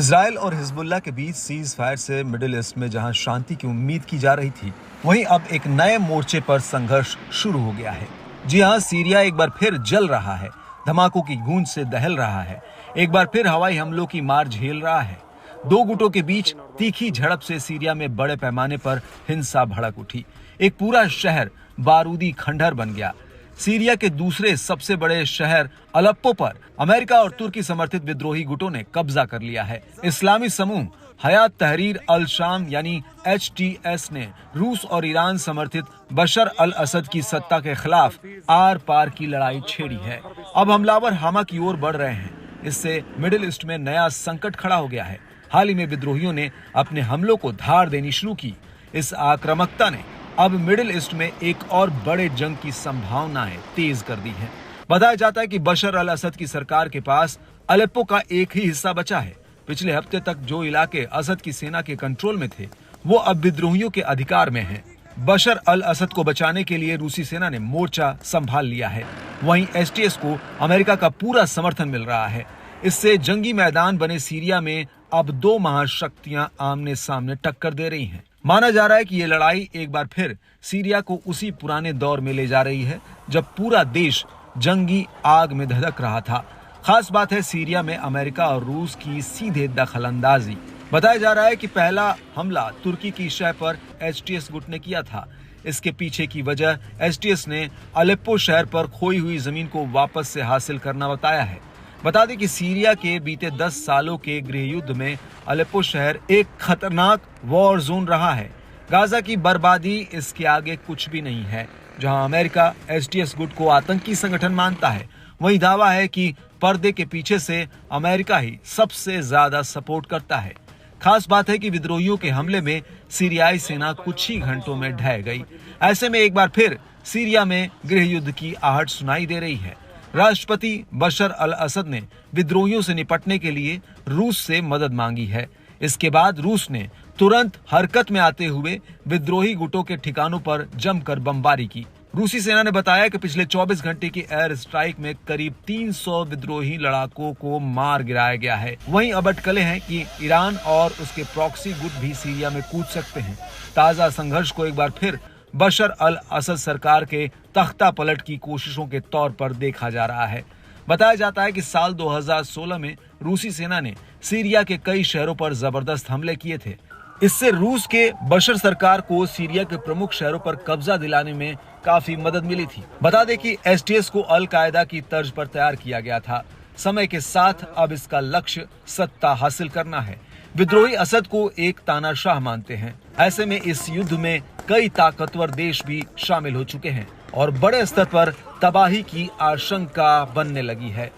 Israel और Hezbollah के बीच cease fire से मिडिल ईस्ट में जहां शांति की उम्मीद की जा रही थी, वहीं अब एक नए मोर्चे पर संघर्ष शुरू हो गया है। जी हां, सीरिया एक बार फिर जल रहा है, धमाकों की गूंज से दहल रहा है, एक बार फिर हवाई हमलों की मार झेल रहा है। दो गुटों के बीच तीखी झड़प से सीरिया में बड़े पैमाने पर हिंसा भड़क उठी। एक पूरा शहर बारूदी खंडहर बन गया। सीरिया के दूसरे सबसे बड़े शहर अलेप्पो पर अमेरिका और तुर्की समर्थित विद्रोही गुटों ने कब्जा कर लिया है। इस्लामी समूह हयात तहरीर अल शाम यानी HTS ने रूस और ईरान समर्थित बशर अल असद की सत्ता के खिलाफ आर पार की लड़ाई छेड़ी है। अब हमलावर हमा की ओर बढ़ रहे हैं। इससे मिडिल ईस्ट में नया संकट खड़ा हो गया है। हाल ही में विद्रोहियों ने अपने हमलों को धार देनी शुरू की। इस आक्रामकता ने अब मिडिल ईस्ट में एक और बड़े जंग की संभावनाएं तेज कर दी हैं। बताया जाता है कि बशर अल असद की सरकार के पास अलेप्पो का एक ही हिस्सा बचा है। पिछले हफ्ते तक जो इलाके असद की सेना के कंट्रोल में थे, वो अब विद्रोहियों के अधिकार में हैं। बशर अल असद को बचाने के लिए रूसी सेना ने मोर्चा संभाल लिया है। वहीं HTS को अमेरिका का पूरा समर्थन मिल रहा है। इससे जंगी मैदान बने सीरिया में अब दो महाशक्तियां आमने सामने टक्कर दे रही हैं। माना जा रहा है कि ये लड़ाई एक बार फिर सीरिया को उसी पुराने दौर में ले जा रही है जब पूरा देश जंगी आग में धधक रहा था। खास बात है सीरिया में अमेरिका और रूस की सीधे दखलंदाजी। बताया जा रहा है कि पहला हमला तुर्की की शह पर HTS गुट ने किया था। इसके पीछे की वजह HTS ने अलेप्पो शहर पर खोई हुई जमीन को वापस से हासिल करना बताया है। बता दें कि सीरिया के बीते 10 सालों के गृह युद्ध में अलेप्पो शहर एक खतरनाक वॉर जोन रहा है। गाजा की बर्बादी इसके आगे कुछ भी नहीं है। जहां अमेरिका HTS गुट को आतंकी संगठन मानता है, वहीं दावा है कि पर्दे के पीछे से अमेरिका ही सबसे ज्यादा सपोर्ट करता है। खास बात है कि विद्रोहियों के हमले में सीरियाई सेना कुछ ही घंटों में ढह गई। ऐसे में एक बार फिर सीरिया में गृह युद्ध की आहट सुनाई दे रही है। राष्ट्रपति बशर अल असद ने विद्रोहियों से निपटने के लिए रूस से मदद मांगी है। इसके बाद रूस ने तुरंत हरकत में आते हुए विद्रोही गुटों के ठिकानों पर जमकर बमबारी की। रूसी सेना ने बताया कि पिछले 24 घंटे की एयर स्ट्राइक में करीब 300 विद्रोही लड़ाकों को मार गिराया गया है। वहीं अब अटकलें हैं कि ईरान और उसके प्रॉक्सी गुट भी सीरिया में कूद सकते हैं। ताजा संघर्ष को एक बार फिर बशर अल असद सरकार के तख्ता पलट की कोशिशों के तौर पर देखा जा रहा है। बताया जाता है कि साल 2016 में रूसी सेना ने सीरिया के कई शहरों पर जबरदस्त हमले किए थे। इससे रूस के बशर सरकार को सीरिया के प्रमुख शहरों पर कब्जा दिलाने में काफी मदद मिली थी। बता दें कि HTS को अल कायदा की तर्ज पर तैयार किया गया था। समय के साथ अब इसका लक्ष्य सत्ता हासिल करना है। विद्रोही असद को एक तानाशाह मानते हैं। ऐसे में इस युद्ध में कई ताकतवर देश भी शामिल हो चुके हैं और बड़े स्तर पर तबाही की आशंका बनने लगी है।